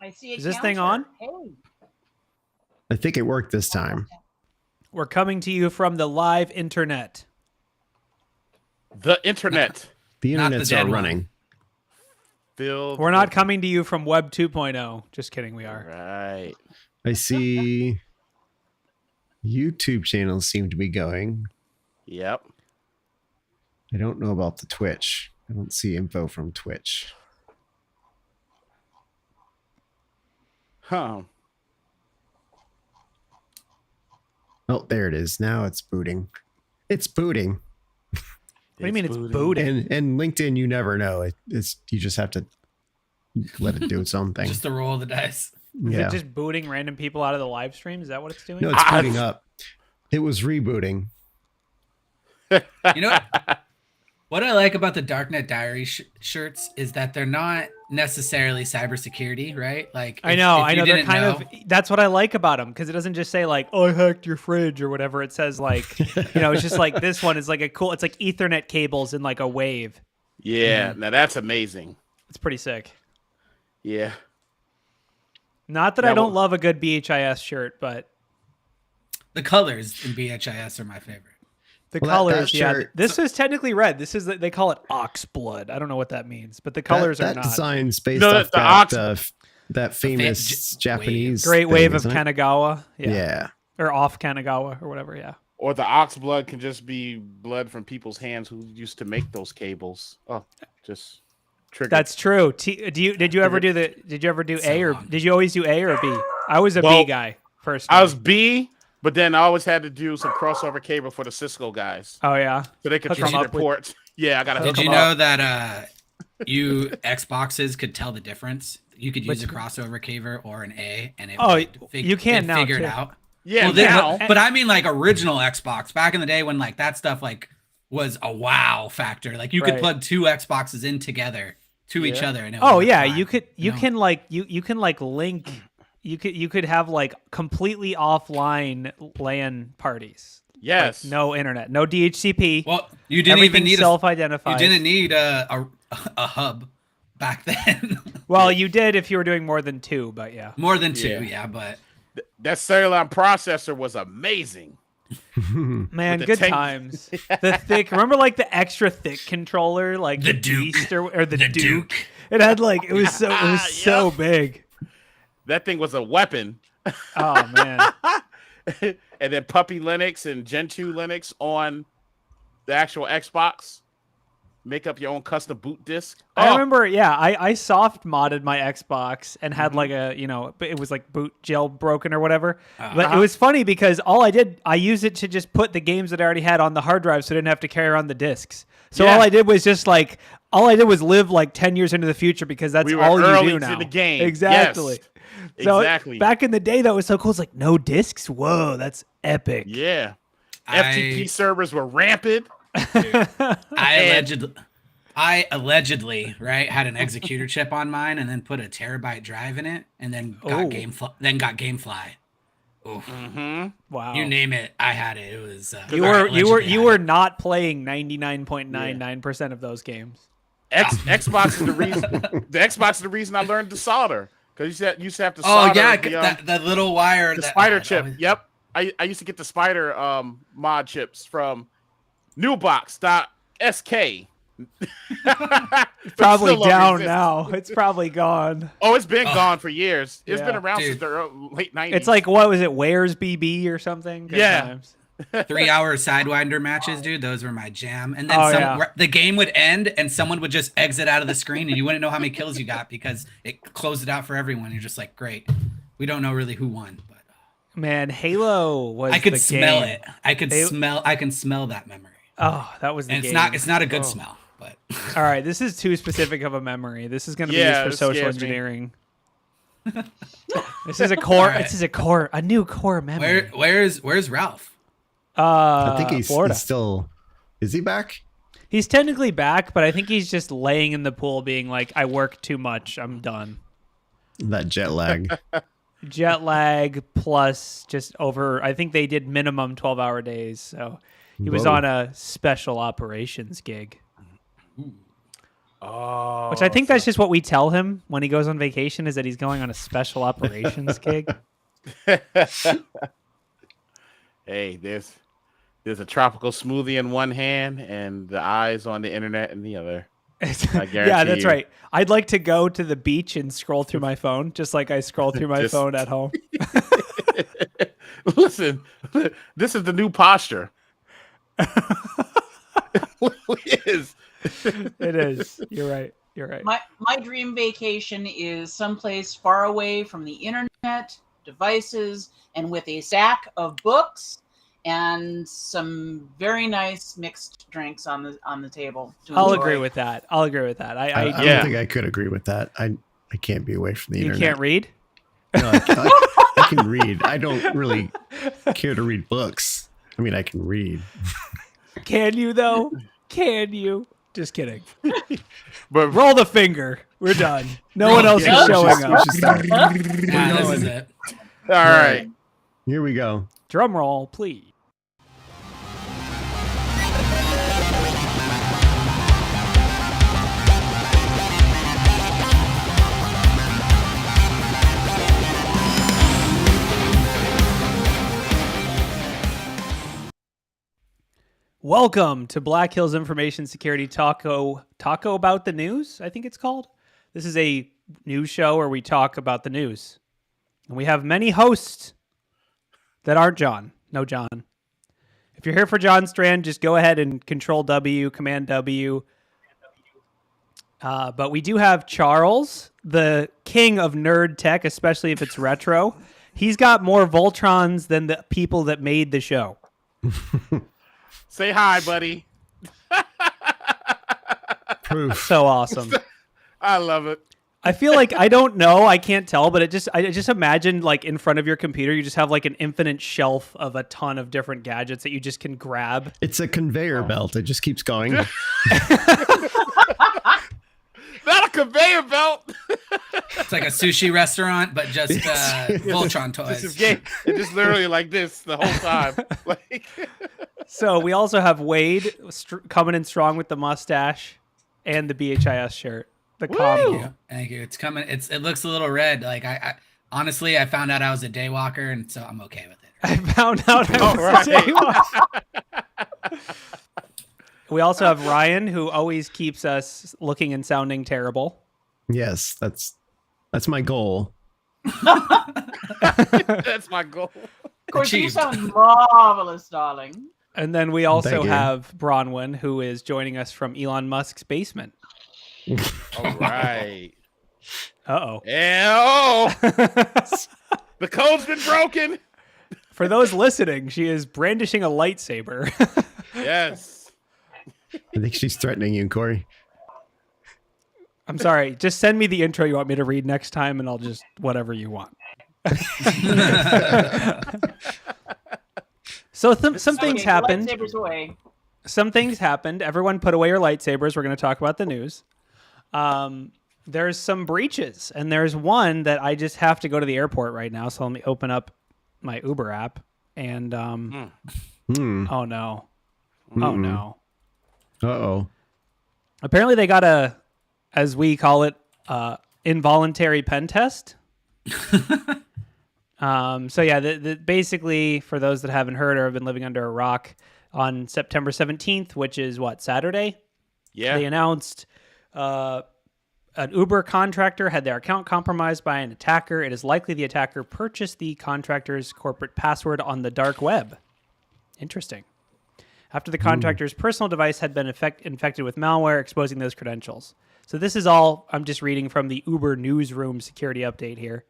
I see. Is this thing on? Hey. I think it worked this time. We're coming to you from the live internet. The internet. The Not the internet's dead all one. running. We're not coming to you from Web 2.0. Just kidding, we are. Right. I see YouTube channels seem to be going. Yep. I don't know about the Twitch. I don't see info from Twitch. Huh. Oh, there it is. Now it's booting. It's booting. What do you mean it's booting? And LinkedIn, you never know. It's you just have to let it do its own thing. Just to roll the dice. Is Yeah. it just booting random people out of the live stream? Is that what it's doing? No, it's booting up. It was rebooting. You know what I like about the Darknet Diary shirts is that they're not necessarily cybersecurity, right? Like I know. you They're didn't kind know- of. That's what I like about them because it doesn't just say like, "Oh, I hacked your fridge" or whatever. It says like, it's just like this one is like a cool. It's like Ethernet cables in like a wave. Yeah. Now that's amazing. It's pretty sick. Yeah. Not that I don't love a good BHIS shirt, but the colors in BHIS are my favorite. the Well, that colors. Yeah, shirt- this is technically red. This is they call it ox blood. I don't know what that means, but the colors that are not. design's based No, off the that famous Japanese Great thing, wave of isn't it? Kanagawa. Yeah. Or off Kanagawa or whatever. Yeah. Or the ox blood can just be blood from people's hands who used to make those cables. Oh, just trigger. That's true. Did you ever do A or long. did you always do A or B? I was a Well, B guy first. I was B, but then I always had to do some crossover cable for the Cisco guys Oh yeah. so they could Hook 'em change their up with- ports. Yeah, I got to hook Did you them know up. that you Xboxes could tell the difference? You could use a Which- crossover cable or an A, and it Oh, would you can it'd now, figure too. it out. Yeah, Well, then, now. but I mean like original Xbox back in the day when like that stuff like was a wow factor. Like you could Right. plug two Xboxes in together to each Yeah. other. And it would Oh work yeah, fine, you could know? can like you can like link you could have like completely offline LAN parties. Yes. Like, no internet, no DHCP. Well, you didn't even Everything's need self-identified. You didn't need a hub back then. Well, you did if you were doing more than two, but yeah. More than two, Yeah. yeah, but That cellular processor was amazing. Man, With the good tank- times. The thick, remember like the extra thick controller, like The Duke. Beast or the, The Duke. Duke. It had like it was so big. That thing was a weapon. Oh man. And then Puppy Linux and Gentoo Linux on the actual Xbox. Make up your own custom boot disk. I remember, yeah, I soft modded my Xbox and had like a, it was like boot jailbroken or whatever. But it was funny because I used it to just put the games that I already had on the hard drive so I didn't have to carry around the discs. So Yeah. all I did was live like 10 years into the future because that's We were all you early do to now. the game. Exactly. Yes. So Exactly. back in the day, that was so cool. It's like, no discs? Whoa, that's epic. Yeah. I- FTP servers were rampant. I allegedly right had an executor chip on mine and then put a terabyte drive in it and then got Oh. GameFly. Oof. Mm-hmm. Wow. You name it, I had it. It was You were not playing 99.99% of those games. Xbox is the reason. The Xbox is the reason I learned to solder because you used to have to Oh solder. yeah, that little wire. the that, spider that chip. always- Yep. I used to get the spider mod chips from newbox.sk. Probably Still down exists. now. It's probably gone. Oh, it's been gone for years. It's Yeah. been around Dude. since the late 90s. It's like, what was it? Where's BB or something? Good Yeah. times. 3-hour Sidewinder matches, dude. Those were my jam. And then Oh, the game would end and someone would just exit out of the screen and you wouldn't know how many kills you got because it closed it out for everyone. You're just like, great. We don't know really who won, but Man, Halo was I could the smell game. it. I can smell that memory. Oh, that was the And game. it's not a good smell, but All right, this is too specific of a memory. This is going to be Yeah, used for this social scares me. engineering. This is a core. All right. This is a new core memory. where's Ralph? I think he's Florida. still. Is he back? He's technically back, but I think he's just laying in the pool, being like, "I work too much. I'm done." That jet lag. Jet lag plus just over. I think they did minimum 12-hour days, so he was Whoa. on a special operations gig. Oh, Which I think that's just what we tell him when he goes on vacation, is that he's going on a special operations gig. Hey, there's a tropical smoothie in one hand and the eyes on the internet in the other. I guarantee Yeah, that's you. right. I'd like to go to the beach and scroll through my phone, just like I scroll through my Just- phone at home. Listen, this is the new posture. It really is. It is. You're right. You're right. My dream vacation is someplace far away from the internet, devices, and with a stack of books and some very nice mixed drinks on the table. to I'll enjoy. agree with that. I'll agree with that. I I don't think I could agree with that. I can't be away from the you internet. can't read? No, I can read. I don't really care to read books. I mean, I can read. Can you though? Can you? Just kidding. But Roll the finger. We're done. No one else Yeah, is showing we up. should start. This is it. all right. Here we go. Drum roll, please. Welcome to Black Hills Information Security Taco About the News, I think it's called. This is a news show where we talk about the news. And we have many hosts that aren't John. No John. If you're here for John Strand, just go ahead and Control W, Command W. But we do have Charles, the king of nerd tech, especially if it's retro. He's got more Voltrons than the people that made the show. Say hi, buddy. Proof. So awesome. I love it. I feel like I don't know, I can't tell, but I just imagine like in front of your computer, you just have like an infinite shelf of a ton of different gadgets that you just can grab. It's a conveyor belt. It just keeps going. Not a conveyor belt. It's like a sushi restaurant, but just Voltron toys. It's just literally like this the whole time. Like, So we also have Wade coming in strong with the mustache and the BHIS shirt. The combo. Thank you. It's coming. It looks a little red. Like I honestly, I found out I was a daywalker, and so I'm okay with it. I found out I All was right. We also have Ryan, who always keeps us looking and sounding terrible. Yes, that's my goal. that's my goal. Of course, you Achieved. sound marvelous, darling. And then we also Thank you. have Bronwyn, who is joining us from Elon Musk's basement. All right. Uh-oh. Oh, the code's been broken. For those listening, she is brandishing a lightsaber. Yes. I think she's threatening you, Corey. I'm sorry. Just send me the intro you want me to read next time, and I'll just whatever you want. So some things Okay, happened. lightsabers away. Some things happened. Everyone put away your lightsabers. We're going to talk about the news. There's some breaches, and there's one that I just have to go to the airport right now. So let me open up my Uber app. And oh no, oh no. Uh-oh. Apparently they got a, as we call it, involuntary pen test. So yeah, basically for those that haven't heard or have been living under a rock, on September 17th, which is what, Saturday? Yeah. They announced an Uber contractor had their account compromised by an attacker. It is likely the attacker purchased the contractor's corporate password on the dark web. Interesting. After the contractor's personal device had been infected with malware, exposing those credentials. So this is all, I'm just reading from the Uber newsroom security update here.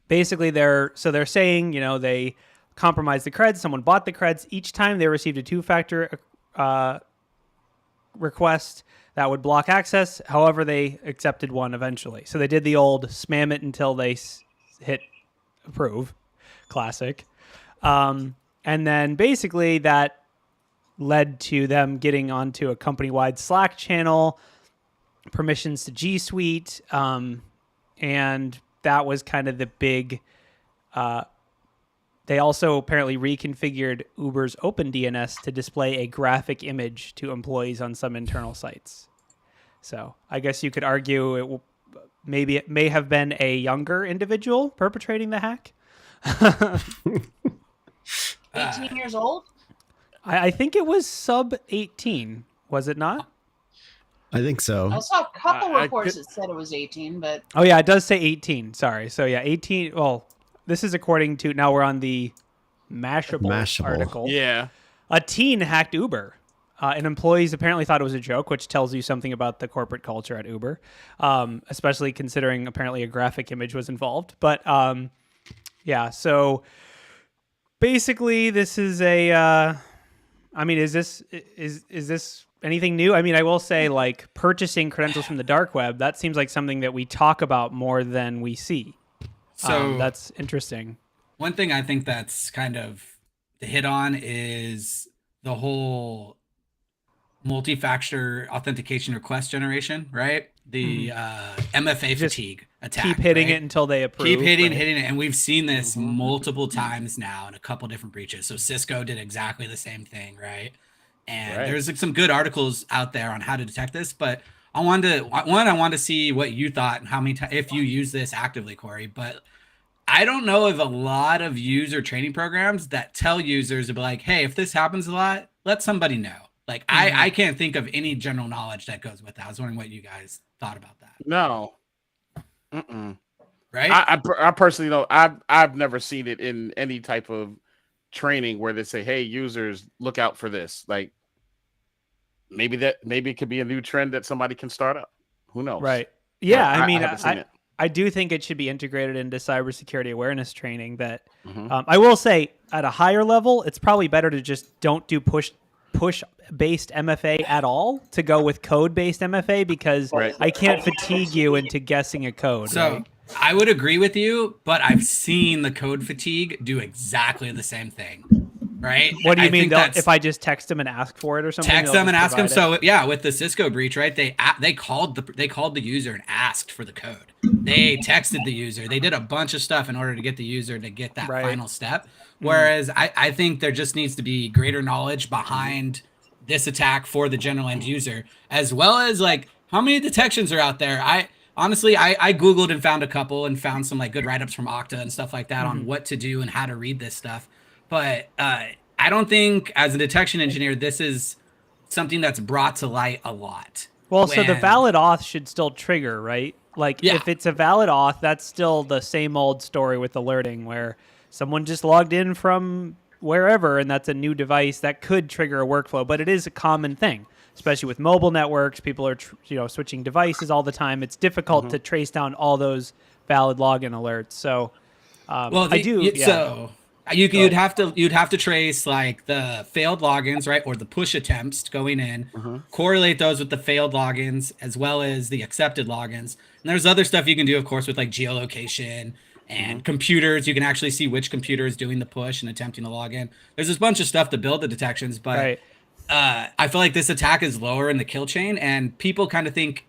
Basically, they're saying, they compromised the creds. Someone bought the creds. Each time they received a two-factor request that would block access. However, they accepted one eventually. So they did the old spam it until they hit approve. Classic. And then basically that led to them getting onto a company-wide Slack channel, permissions to G Suite, and that was kind of the big They also apparently reconfigured Uber's OpenDNS to display a graphic image to employees on some internal sites. So I guess you could argue maybe it may have been a younger individual perpetrating the hack. 18 years old? I think it was sub 18, was it not? I think so. I saw a couple I reports could- that said it was 18, but Oh, yeah, it does say 18. Sorry. So, yeah, 18. Well, this is according to, now we're on the Mashable article. Yeah. A teen hacked Uber. And employees apparently thought it was a joke, which tells you something about the corporate culture at Uber, especially considering apparently a graphic image was involved. But, yeah, so basically this is a... I mean, is this anything new? I mean, I will say, like, purchasing credentials from the dark web, that seems like something that we talk about more than we see. So that's interesting. one thing I think that's kind of to hit on is the whole multi-factor authentication request generation, right? The MFA Just fatigue attack. Keep hitting right? it until they approve. Keep hitting right? it. And we've seen this multiple times now in a couple different breaches. So Cisco did exactly the same thing, right? And there's like some good articles out there on how to detect this, but I wanted to see what you thought and how many times, if you use this actively, Corey, but I don't know of a lot of user training programs that tell users to be like, hey, if this happens a lot, let somebody know. Like, I can't think of any general knowledge that goes with that. I was wondering what you guys thought about that. No. Right? I personally don't. I've never seen it in any type of training where they say, hey, users, look out for this. Like, maybe it could be a new trend that somebody can start up. Who knows? Right. Yeah, I mean, haven't seen it. I do think it should be integrated into cybersecurity awareness training. That I will say, at a higher level, it's probably better to just don't do push-based MFA at all, to go with code-based MFA, because I can't fatigue you into guessing a code. So right? I would agree with you, but I've seen the code fatigue do exactly the same thing. Right? What do you mean? think If I just text them and ask for it or something? text they'll them and just ask them. provide it? So yeah, with the Cisco breach, right? They called the user and asked for the code. They texted the user. They did a bunch of stuff in order to get the user to get that final step. Whereas I think there just needs to be greater knowledge behind this attack for the general end user, as well as like how many detections are out there. I Googled and found a couple and found some like good write-ups from Okta and stuff like that on what to do and how to read this stuff. But I don't think as a detection engineer, this is something that's brought to light a lot. Well, so the valid auth should still trigger, right? Like if it's a valid auth, that's still the same old story with alerting where someone just logged in from wherever and that's a new device that could trigger a workflow. But it is a common thing, especially with mobile networks. People are switching devices all the time. It's difficult to trace down all those valid login alerts. So you'd have to trace like the failed logins, right, or the push attempts going in, correlate those with the failed logins as well as the accepted logins. And there's other stuff you can do, of course, with like geolocation and computers. You can actually see which computer is doing the push and attempting to log in. There's this bunch of stuff to build the detections, but I feel like this attack is lower in the kill chain, and people kind of think,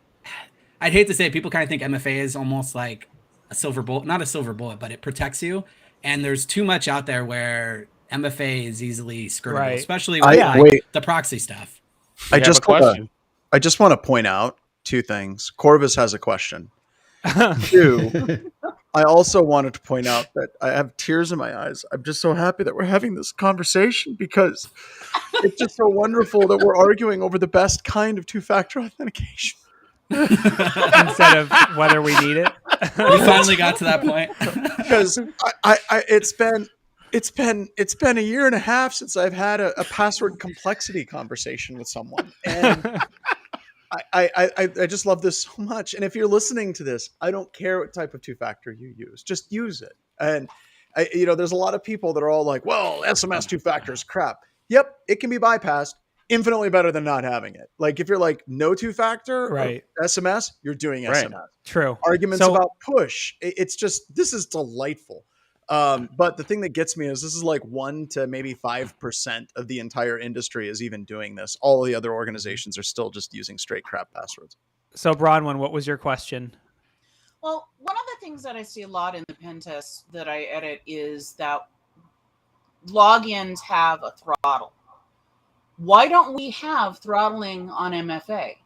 I'd hate to say it, people kind of think MFA is almost like a silver bullet, not a silver bullet, but it protects you. And there's too much out there where MFA is easily skirtable, especially with the proxy stuff. I just want to point out two things. Corvus has a question. Two, I also wanted to point out that I have tears in my eyes. I'm just so happy that we're having this conversation because it's just so wonderful that we're arguing over the best kind of two-factor authentication. Instead of whether we need it. We finally got to that point. Because it's been a year and a half since I've had a password complexity conversation with someone. And I just love this so much. And if you're listening to this, I don't care what type of two-factor you use. Just use it. And there's a lot of people that are all like, well, SMS two-factor is crap. Yep, it can be bypassed. Infinitely better than not having it. Like if you're like no two-factor or SMS, you're doing SMS. True. Arguments about push. It's just, this is delightful. But the thing that gets me is this is like 1 to maybe 5% of the entire industry is even doing this. All the other organizations are still just using straight crap passwords. So Bronwyn, what was your question? Well, one of the things that I see a lot in the pen tests that I edit is that logins have a throttle. Why don't we have throttling on MFA?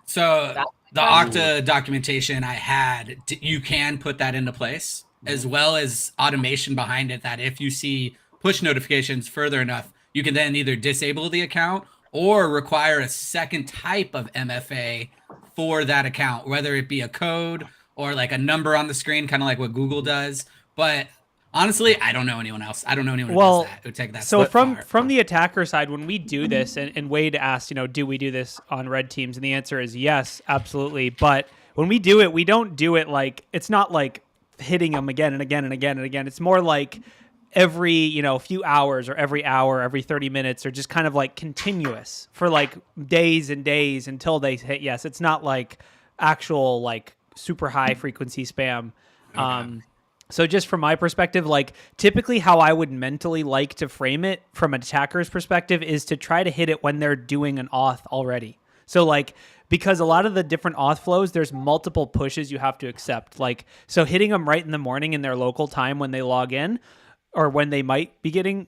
So That's the the Okta documentation I had, you can put that into place, as well as automation behind it, that if you see push notifications further enough, you can then either disable the account or require a second type of MFA for that account, whether it be a code or like a number on the screen, kind of like what Google does. But honestly, I don't know anyone else. I don't know anyone who does that, who take that so step far. from the attacker side, when we do this, and Wade asked, do we do this on red teams? And the answer is yes, absolutely. But when we do it, we don't do it like, it's not like hitting them again and again and again and again. It's more like every, few hours, or every hour, every 30 minutes, or just kind of like continuous for like days and days until they hit yes. It's not like actual like super high frequency spam. Okay. So just from my perspective, like typically how I would mentally like to frame it from an attacker's perspective is to try to hit it when they're doing an auth already. So like, because a lot of the different auth flows, there's multiple pushes you have to accept. Like, so hitting them right in the morning in their local time when they log in, or when they might be getting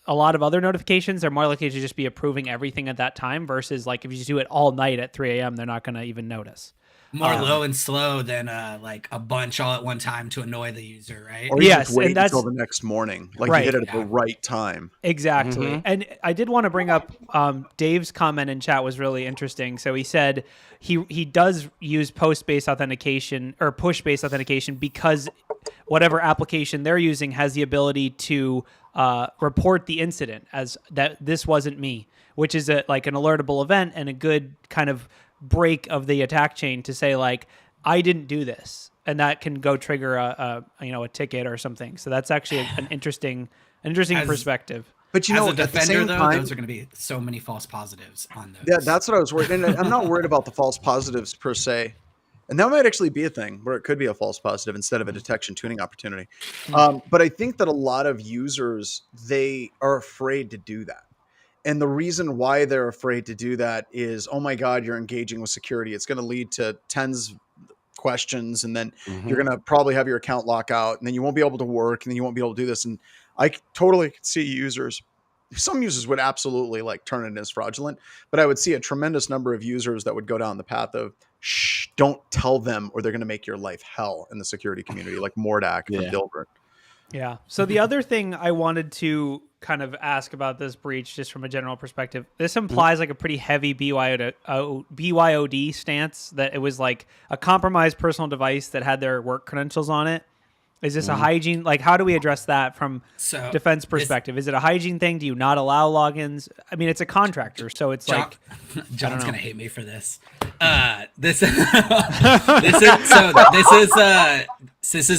a lot of other notifications, they're more likely to just be approving everything at that time, versus like if you just do it all night at 3 a.m., they're not going to even notice. More low and slow than like a bunch all at one time to annoy the user, right? Or you just wait until the next morning. Like you hit it at the right time. Exactly. Mm-hmm. And I did want to bring up Dave's comment in chat was really interesting. So he said he does use post-based authentication or push-based authentication because whatever application they're using has the ability to report the incident as that this wasn't me, which is like an alertable event and a good kind of break of the attack chain to say like, I didn't do this, and that can go trigger a ticket or something. So that's actually an interesting perspective. But as a defender, though, those are going to be so many false positives on those. Yeah, that's what I was worried. And I'm not worried about the false positives per se. And that might actually be a thing where it could be a false positive instead of a detection tuning opportunity. But I think that a lot of users, they are afraid to do that. And the reason why they're afraid to do that is, oh my God, you're engaging with security. It's going to lead to tens of questions. And then you're going to probably have your account lock out, and then you won't be able to work, and then you won't be able to do this. And I totally could see users. Some users would absolutely like turn it as fraudulent, but I would see a tremendous number of users that would go down the path of, shh, don't tell them, or they're going to make your life hell in the security community, like Mordak from Dilbert. Yeah. So the other thing I wanted to kind of ask about this breach, just from a general perspective, this implies like a pretty heavy BYOD stance, that it was like a compromised personal device that had their work credentials on it. Is this a hygiene? Like, how do we address that from defense perspective? Is it a hygiene thing? Do you not allow logins? I mean, it's a contractor, so it's like John's gonna hate me for this. This is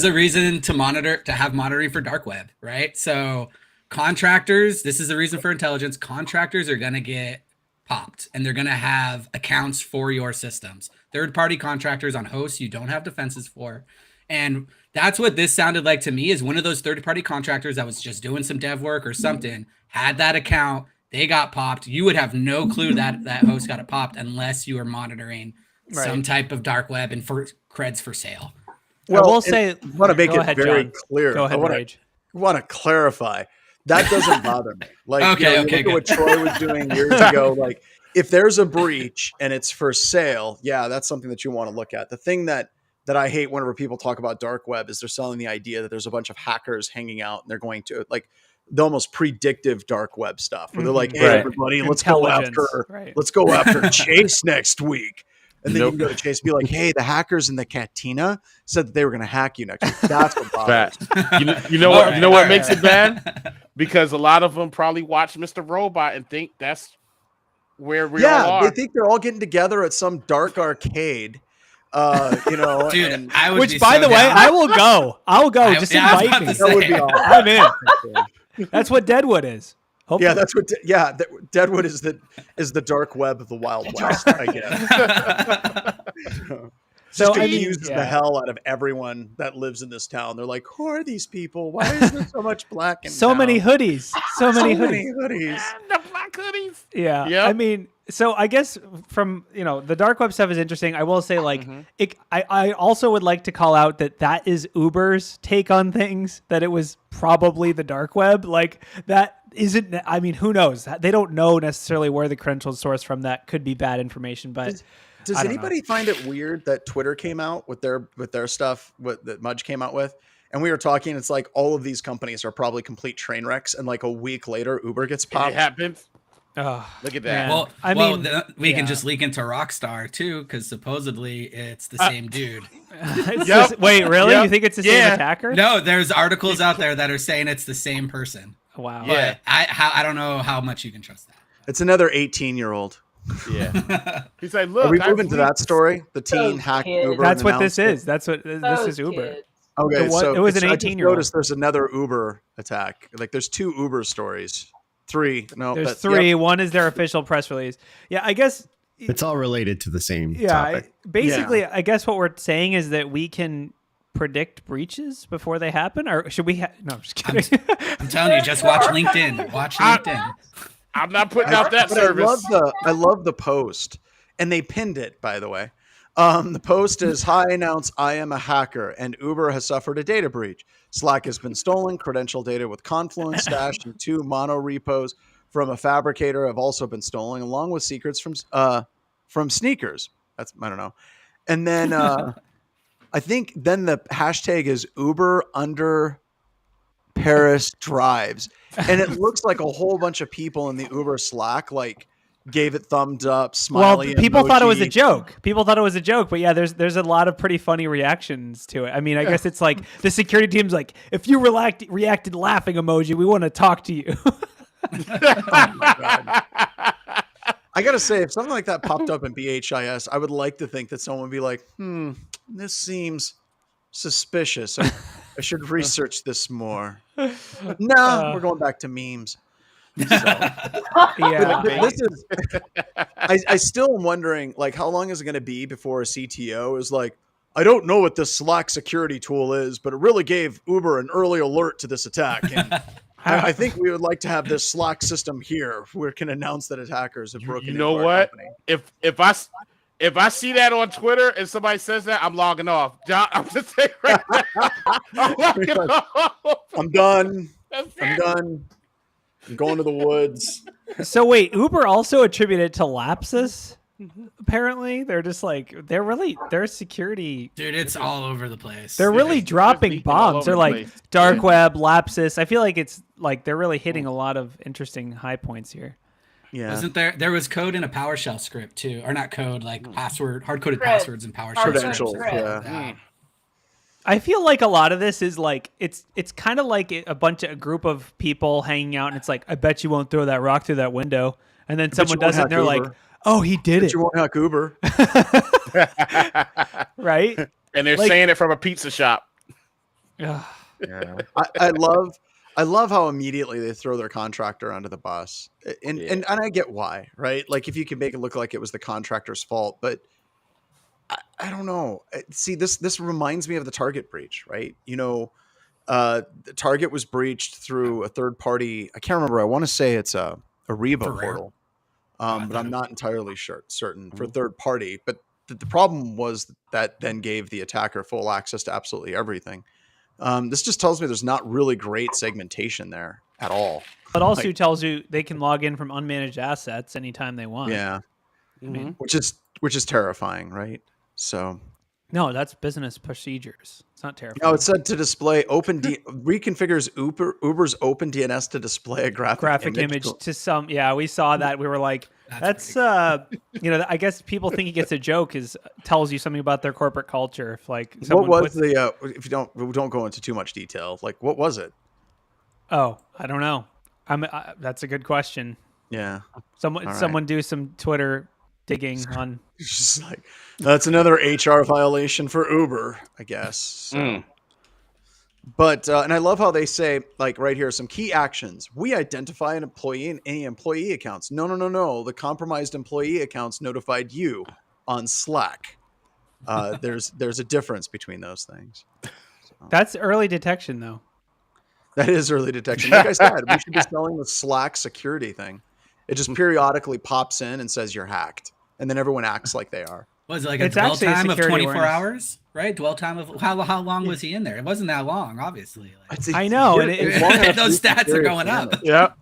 a reason to have monitoring for dark web, right? So contractors, this is a reason for intelligence. Contractors are gonna get popped, and they're gonna have accounts for your systems. Third-party contractors on hosts you don't have defenses for. And that's what this sounded like to me, is one of those third-party contractors that was just doing some dev work or something, had that account, they got popped. You would have no clue that that host got it popped unless you were monitoring some type of dark web and for creds for sale. Well, I will say, I want to make it very clear. Go ahead, Rage. I want to clarify. That doesn't bother me. Like, look at what Troy was doing years ago. Like, if there's a breach and it's for sale, yeah, that's something that you want to look at. The thing that I hate whenever people talk about dark web is they're selling the idea that there's a bunch of hackers hanging out and they're going to like the almost predictive dark web stuff where they're like, hey, everybody, let's go after Chase next week. And then you can go to Chase and be like, hey, the hackers in the Katina said that they were going to hack you next week. That's what bothers me. You know what makes it bad? Because a lot of them probably watch Mr. Robot and think that's where we all are. They think they're all getting together at some dark arcade. Dude, which, by the way, I will go. I'll go. Just invite me. That would be awesome. I'm in. That's what Deadwood is. Hopefully. Yeah, that's what. Deadwood is the dark web of the Wild West, I guess. So it confuses the hell out of everyone that lives in this town. They're like, who are these people? Why is there so much black in so town? Many hoodies. So many hoodies. The black hoodies. Yeah. Yep. I mean, So I guess from the dark web stuff is interesting. I will say I also would like to call out that is Uber's take on things. That it was probably the dark web. Like that isn't. I mean, who knows? They don't know necessarily where the credentials source from. That could be bad information. But does anybody find it weird that Twitter came out with their stuff? What that Mudge came out with? And we were talking. It's like all of these companies are probably complete train wrecks. And like a week later, Uber gets popped. It happens. Oh, look at that. Well, we can just leak into Rockstar too, because supposedly it's the same dude. Wait, really? You think it's the same attacker? No, there's articles out there that are saying it's the same person. Wow. But I don't know how much you can trust that. It's another 18-year-old. Yeah. He's like, look. Are we moving to that story? The teen hacked Uber. That's what this is. This is Uber. Kids. Okay, so it was an 18-year-old. I just noticed there's another Uber attack. Like there's 2 Uber stories. 3. No, there's 3. Yep. One is their official press release. Yeah, I guess it's all related to the same topic. Basically, I guess what we're saying is that we can predict breaches before they happen, or should we? No, I'm just kidding. I'm telling you, just watch LinkedIn. Watch LinkedIn. I'm not putting out that service. I love the post, and they pinned it, by the way. The post is, "Hi, announce I am a hacker, and Uber has suffered a data breach. Slack has been stolen. Credential data with Confluence stashed in 2 mono repos from a fabricator have also been stolen, along with secrets from sneakers." That's I don't know. And then I think then the hashtag is Uber under Paris drives, and it looks like a whole bunch of people in the Uber Slack gave it thumbs up, smiley. Well, people emoji. thought it was a joke. But yeah, there's a lot of pretty funny reactions to it. I mean, I guess it's like the security team's like, if you reacted laughing emoji, we want to talk to you. Oh my God. I gotta say, if something like that popped up in BHIS, I would like to think that someone would be like, this seems suspicious. I should research this more. We're going back to memes. So, this is. I still am wondering, how long is it going to be before a CTO is like, I don't know what this Slack security tool is, but it really gave Uber an early alert to this attack. And I think we would like to have this Slack system here where it can announce that attackers have broken. You know what? If I see that on Twitter and somebody says that, I'm logging off. I'm just saying right now. I'm logging off. I'm done. I'm done. I'm going to the woods. So wait, Uber also attributed it to lapses? Apparently, they're just their security. Dude, it's all over the place. They're really dropping bombs. They're like dark web, lapses. I feel like it's they're really hitting a lot of interesting high points here. Yeah. Wasn't there was code in a PowerShell script too, or not code, password, hard-coded passwords in PowerShell credentials. Yeah. I feel like a lot of this is it's kind of like a group of people hanging out, and it's like, I bet you won't throw that rock through that window, and then someone does it, and they're Uber. like, oh, he did it. You won't hack Uber, right? And they're saying it from a pizza shop. Yeah. I love how immediately they throw their contractor under the bus, and I get why, right? Like if you can make it look like it was the contractor's fault, but I don't know. See, this reminds me of the Target breach, right? The Target was breached through a third party. I can't remember. I want to say it's a Revo portal, but I'm not entirely certain for third party. But the problem was that then gave the attacker full access to absolutely everything. This just tells me there's not really great segmentation there at all. It also tells you they can log in from unmanaged assets anytime they want. Yeah, which is terrifying, right? So, no, that's business procedures. It's not terrifying. No, it said to display reconfigures Uber's OpenDNS to display a graphic image to some. Yeah, we saw that. We were like, that's I guess people think it's a joke. Tells you something about their corporate culture. If what was if you don't go into too much detail, what was it? Oh, I don't know. That's a good question. Yeah, someone do some Twitter digging on. It's just that's another HR violation for Uber, I guess. So. But and I love how they say right here some key actions. We identify an employee in any employee accounts. No. The compromised employee accounts notified you on Slack. There's a difference between those things. So. That's early detection, though. That is early detection. Like I said, we should be selling the Slack security thing. It just periodically pops in and says you're hacked, and then everyone acts like they are. Was it like a It's dwell actually a time of security 24 awareness. hours? Right? Dwell time of how long was he in there? It wasn't that long, obviously. Like, I know, and those stats are going up. Yeah.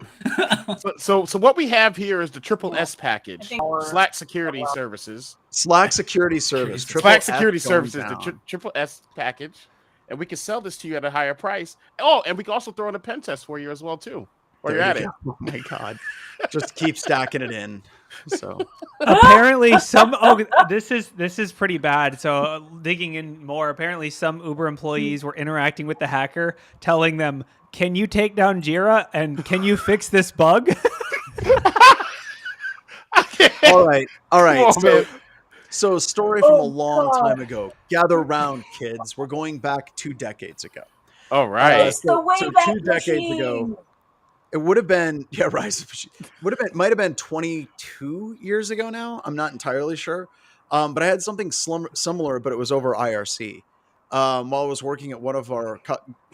So what we have here is the triple S I package: think- Slack Security Services. Slack security service. Slack Security Services, the down. triple S package, and we can sell this to you at a higher price. Oh, and we can also throw in a pen test for you as well too. While you're There at you it. go. Oh my god, just keep stacking it in. So Apparently, this is pretty bad. So digging in more, apparently some Uber employees were interacting with the hacker, telling them, "Can you take down Jira and can you fix this bug?" all right. Oh, man. So a story from a long time ago. Gather round, kids. We're going back 2 decades ago. All right. It's the Wayback 2 decades Machine. ago. It would have been Rise of Machine. Might have been 22 years ago now. I'm not entirely sure. But I had something similar, but it was over IRC. While I was working at one of our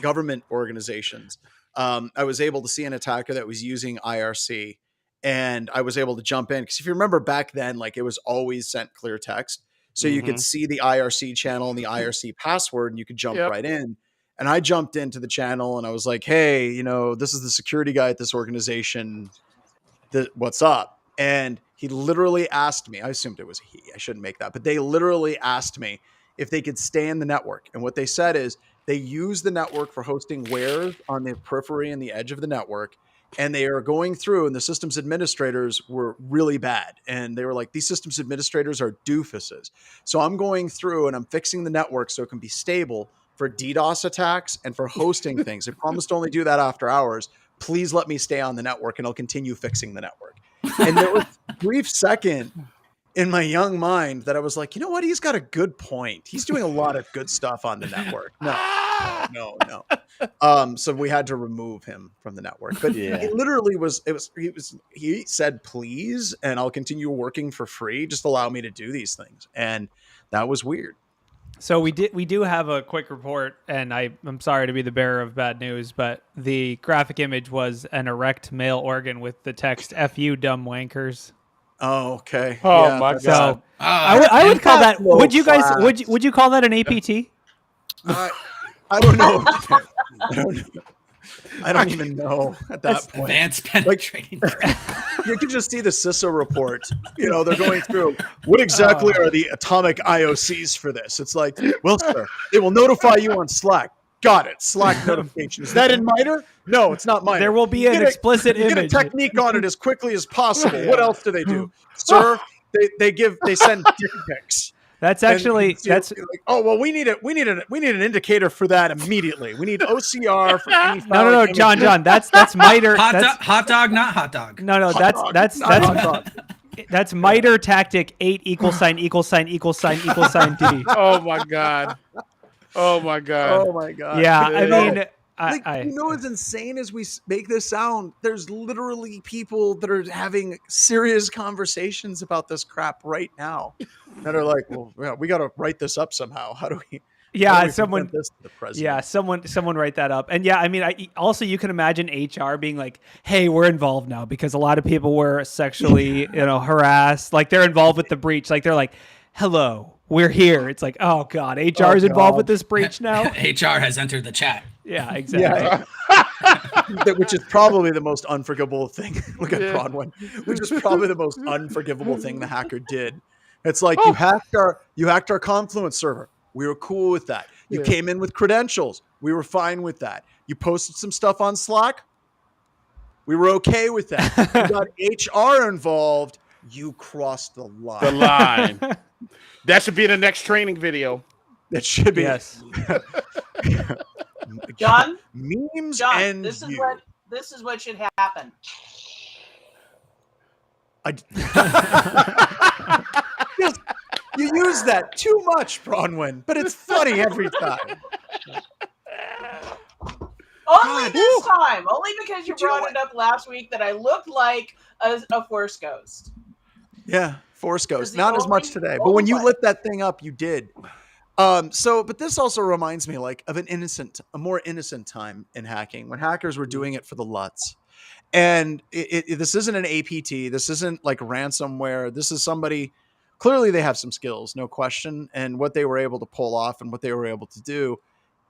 government organizations, I was able to see an attacker that was using IRC, and I was able to jump in because if you remember back then, like it was always sent clear text, so you could see the IRC channel and the IRC password, and you could jump right in. And I jumped into the channel and I was like, hey, this is the security guy at this organization. What's up? And he literally asked me, I assumed it was a he, I shouldn't make that, but they literally asked me if they could stay in the network. And what they said is they use the network for hosting wares on the periphery and the edge of the network. And they are going through, and the systems administrators were really bad. And they were like, these systems administrators are doofuses. So I'm going through and I'm fixing the network so it can be stable for DDoS attacks and for hosting things. I promised to only do that after hours. Please let me stay on the network and I'll continue fixing the network. And there was a brief second in my young mind that I was like, you know what? He's got a good point. He's doing a lot of good stuff on the network. No. So we had to remove him from the network. But it literally he said, please, and I'll continue working for free. Just allow me to do these things. And that was weird. So we do have a quick report, and I'm sorry to be the bearer of bad news, but the graphic image was an erect male organ with the text "F you, dumb wankers." Oh, okay. Oh my god. So I would call that. Would you guys? Class. Would you call that an APT? I don't know. I don't even know at that point. Advanced penetrating. You can just see the CISA report. They're going through what exactly are the atomic IOCs for this. It's like, well, sir, they will notify you on Slack. Got it. Slack notification. Is that in MITRE? No, it's not MITRE. There will be an explicit image. Get a technique on it as quickly as possible. What else do they do, sir? They send dick pics. That's actually like, oh well, we need an indicator for that immediately. We need OCR for any no, John, that's MITRE. Hot dog, not hot dog. No, that's MITRE tactic 8 == $D. Oh my god. Oh my god. Oh my god. Yeah, I mean, as insane as we make this sound, there's literally people that are having serious conversations about this crap right now that are like, well, we got to write this up somehow. How do we? Someone. This to the president? Yeah, someone write that up. And yeah, I mean, also you can imagine HR being like, "Hey, we're involved now," because a lot of people were sexually, harassed. Like they're involved with the breach. Like they're like, "Hello, we're here." It's like, oh god, HR is involved with this breach now. HR has entered the chat. Yeah, exactly. Yeah. Which is probably the most unforgivable thing. Look at Bronwyn. Which is probably the most unforgivable thing the hacker did. It's like you hacked our Confluence server. We were cool with that. You came in with credentials. We were fine with that. You posted some stuff on Slack. We were okay with that. You got HR involved. You crossed the line. The line. That should be in the next training video. That should be. Yes. John, memes John, and this is what should happen. You use that too much, Bronwyn, but it's funny every time. Only this time. Only because you brought it up last week that I looked like a Force Ghost. Yeah, Force Ghost. The Not as much only- today, but when you only- lit that thing up, you did. But this also reminds me like of a more innocent time in hacking when hackers were doing it for the LUTs. And this isn't an APT. This isn't like ransomware. This is somebody, clearly they have some skills, no question, and what they were able to pull off and what they were able to do.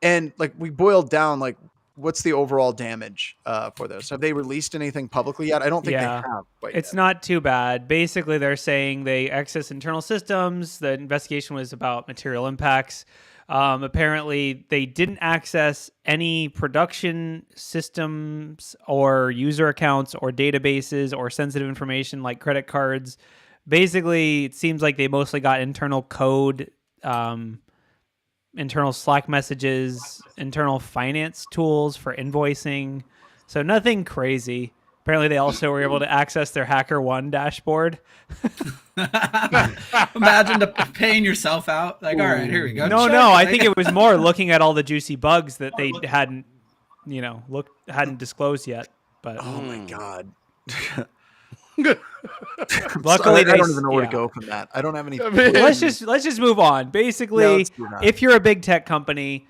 And like we boiled down, like what's the overall damage for this? Have they released anything publicly yet? I don't think they have. It's not too bad. Basically, they're saying they access internal systems. The investigation was about material impacts. Apparently, they didn't access any production systems or user accounts or databases or sensitive information like credit cards. Basically, it seems like they mostly got internal code, internal Slack messages, internal finance tools for invoicing. So nothing crazy. Apparently, they also were able to access their HackerOne dashboard. Imagine paying yourself out. Like, all right, here we go. No, I think it was more looking at all the juicy bugs that they hadn't disclosed yet. But oh my god. Luckily, I don't even know where to go from that. I don't have any. Let's just move on. Basically, if you're a big tech company,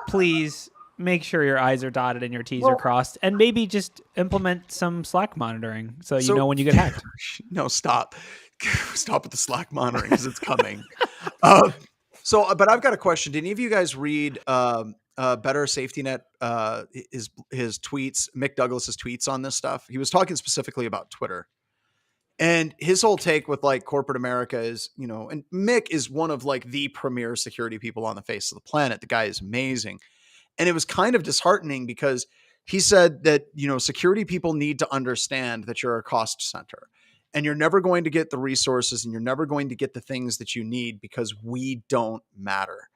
please make sure your I's are dotted and your T's are crossed, and maybe just implement some Slack monitoring so you know when you get hacked. No, stop with the Slack monitoring because it's coming. But I've got a question. Did any of you guys read Better Safety Net? His tweets, Mick Douglas's tweets on this stuff. He was talking specifically about Twitter. And his whole take with like corporate America is, and Mick is one of like the premier security people on the face of the planet. The guy is amazing. And it was kind of disheartening because he said that, security people need to understand that you're a cost center and you're never going to get the resources and you're never going to get the things that you need because we don't matter.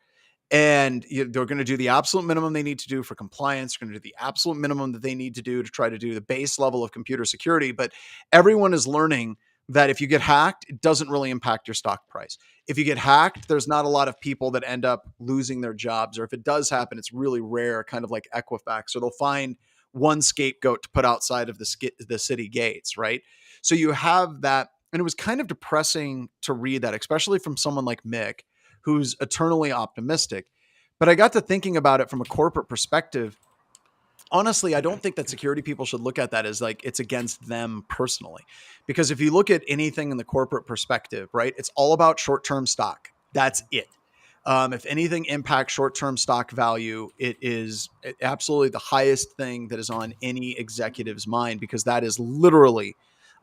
And they're going to do the absolute minimum they need to do for compliance. They're going to do the absolute minimum that they need to do to try to do the base level of computer security. But everyone is learning that if you get hacked, it doesn't really impact your stock price. If you get hacked, there's not a lot of people that end up losing their jobs. Or if it does happen, it's really rare, kind of like Equifax, or they'll find one scapegoat to put outside of the city gates, right? So you have that. And it was kind of depressing to read that, especially from someone like Mick, who's eternally optimistic. But I got to thinking about it from a corporate perspective. Honestly, I don't think that security people should look at that as like it's against them personally. Because if you look at anything in the corporate perspective, right, it's all about short-term stock. That's it. If anything impacts short-term stock value, it is absolutely the highest thing that is on any executive's mind, because that is literally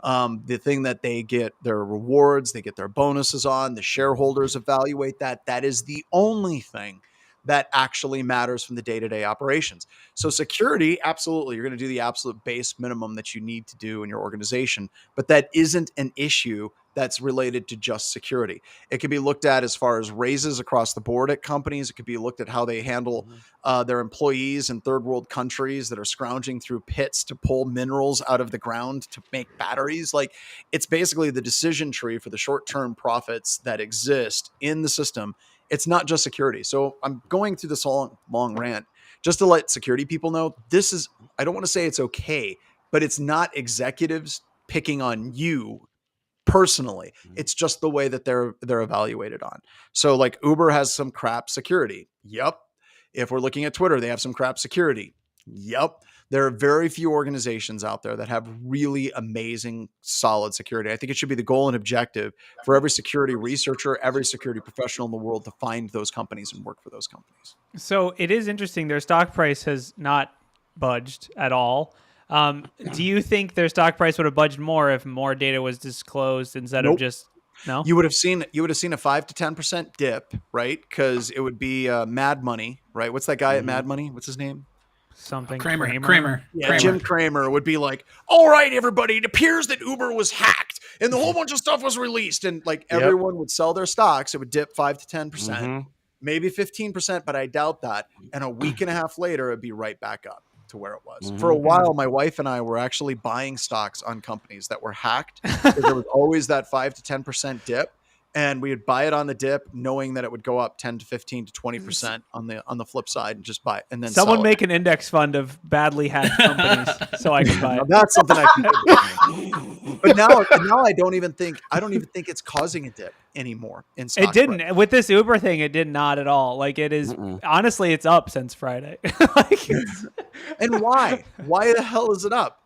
the thing that they get their rewards, they get their bonuses on, the shareholders evaluate that. That is the only thing that actually matters from the day-to-day operations. So security, absolutely, you're going to do the absolute base minimum that you need to do in your organization, but that isn't an issue that's related to just security. It can be looked at as far as raises across the board at companies. It could be looked at how they handle their employees in third world countries that are scrounging through pits to pull minerals out of the ground to make batteries. Like, it's basically the decision tree for the short-term profits that exist in the system. It's not just security. So I'm going through this whole long rant just to let security people know this is, I don't want to say it's okay, but it's not executives picking on you personally. It's just the way that they're evaluated on. So like Uber has some crap security. Yep. If we're looking at Twitter, they have some crap security. Yep. There are very few organizations out there that have really amazing, solid security. I think it should be the goal and objective for every security researcher, every security professional in the world to find those companies and work for those companies. So it is interesting. Their stock price has not budged at all. Do you think their stock price would have budged more if more data was disclosed instead of just no? You would have seen a 5 to 10% dip, right? Because it would be Mad Money, right? What's that guy at Mad Money? What's his name? Something Kramer. Yeah, Kramer. Jim Kramer would be like, all right, everybody, it appears that Uber was hacked and the whole bunch of stuff was released. And like everyone would sell their stocks. It would dip 5 to 10%, maybe 15%, but I doubt that. And a week and a half later, it'd be right back up to where it was. For a while, my wife and I were actually buying stocks on companies that were hacked. There was always that 5 to 10% dip. And we would buy it on the dip, knowing that it would go up 10 to 15 to 20% on the flip side, and just buy it. And then someone make an index fund of badly hacked companies so I can buy it. That's something I can do. But now I don't even think it's causing a dip anymore in stock. It didn't price. With this Uber thing. It did not at all. Like, it is honestly, it's up since Friday. And why? Why the hell is it up?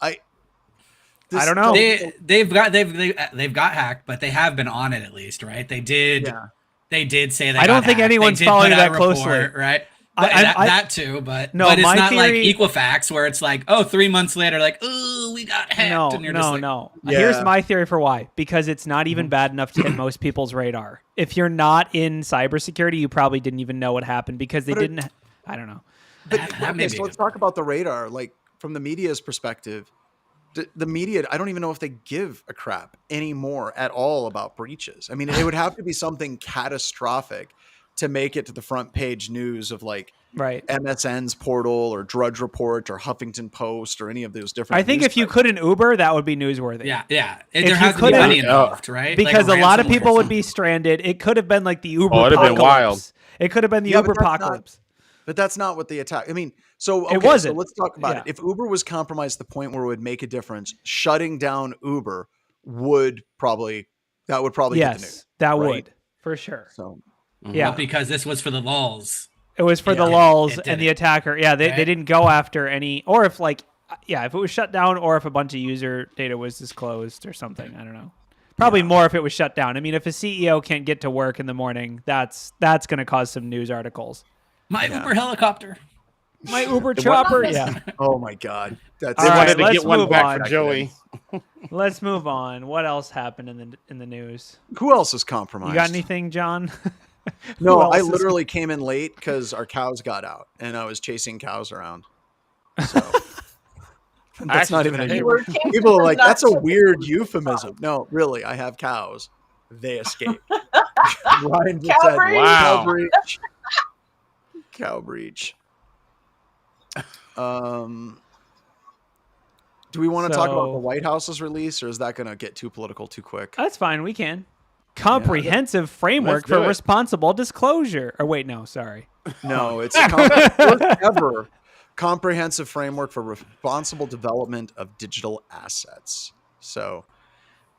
I don't know. They've got hacked, but they have been on it at least, right? They did. Yeah. They did say they I don't got think hacked. anyone's They did following put that out a closely. report, right? I- That too, but No, but it's my not theory- like Equifax where it's like, oh, 3 months later, like, oh, we got hacked. No, and you're no, just like, no. Yeah. Here's my theory for why. Because it's not even bad enough to hit most people's radar. If you're not in cybersecurity, you probably didn't even know what happened because they didn't. I don't know. But That may okay, be so let's it. talk about the radar. Like from the media's perspective, the media, I don't even know if they give a crap anymore at all about breaches. I mean, it would have to be something catastrophic to make it to the front page news of like Right. MSN's portal or Drudge Report or Huffington Post or any of those different. I think news if you sites. couldn't Uber, that would be newsworthy. Yeah. If There you has to be couldn't- money involved, right? Because Like a lot of ransomware. people would be stranded. It could have been like the Uber Oh, it'd have been wild. apocalypse. It could have been the Yeah, Uber but that's not- apocalypse. But that's not what the attack. I mean, so okay, It wasn't. So let's talk about Yeah. it. If Uber was compromised to the point where it would make a difference, shutting down Uber would probably get the news. Yes, that right? would for sure. So Yeah. Well, because this was for the lulls. It was for the Yeah. lulls It and the didn't. attacker. Yeah, they Right. didn't go after any, or if like, yeah, if it was shut down or if a bunch of user data was disclosed or something. I don't know. Probably more if it was shut down. I mean, if a CEO can't get to work in the morning, that's going to cause some news articles. My Uber helicopter. My Uber chopper. Yeah. oh my god, that's All They right, wanted to let's get one move back on. for Joey. Let's move on. What else happened in the news? who else is compromised? You got anything, John? No, Who else I is- literally came in late because our cows got out and I was chasing cows around. So that's not even a Hey, We're chasing people are like, them, that's not a chasing weird them. euphemism. No, really, I have cows. They escaped. Ryan just Cow said, breach. cow Wow. breach. Cow breach. Do we want to talk about the So- White House's release, or is that going to get too political too quick? That's fine. We can. Comprehensive framework Let's do for it. responsible disclosure. Or wait, no, sorry. No, it's first ever comprehensive framework for responsible development of digital assets. So,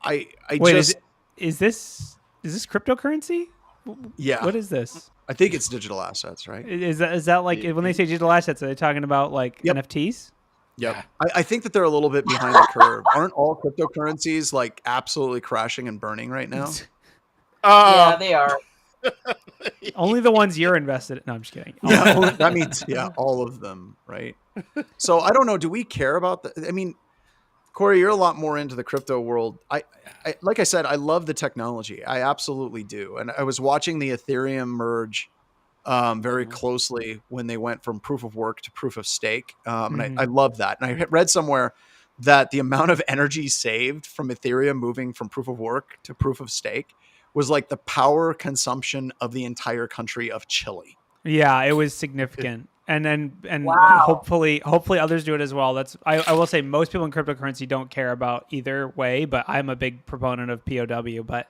I Wait, just is this cryptocurrency? yeah, What is this? I think it's digital assets, right? Is that like when they say digital assets? Are they talking about like Yep. NFTs? Yep. I think that they're a little bit behind the curve. Aren't all cryptocurrencies like absolutely crashing and burning right now? Yeah, they are. Only the ones you're invested in. No, I'm just kidding. Yeah, that means all of them, right? So I don't know. Do we care about that? I mean, Corey, you're a lot more into the crypto world. I like I said, I love the technology. I absolutely do. And I was watching the Ethereum merge very closely when they went from proof of work to proof of stake, and I love that. And I read somewhere that the amount of energy saved from Ethereum moving from proof of work to proof of stake was like the power consumption of the entire country of Chile. Yeah, it was significant. And Wow. hopefully others do it as well. I will say most people in cryptocurrency don't care about either way, but I'm a big proponent of POW. But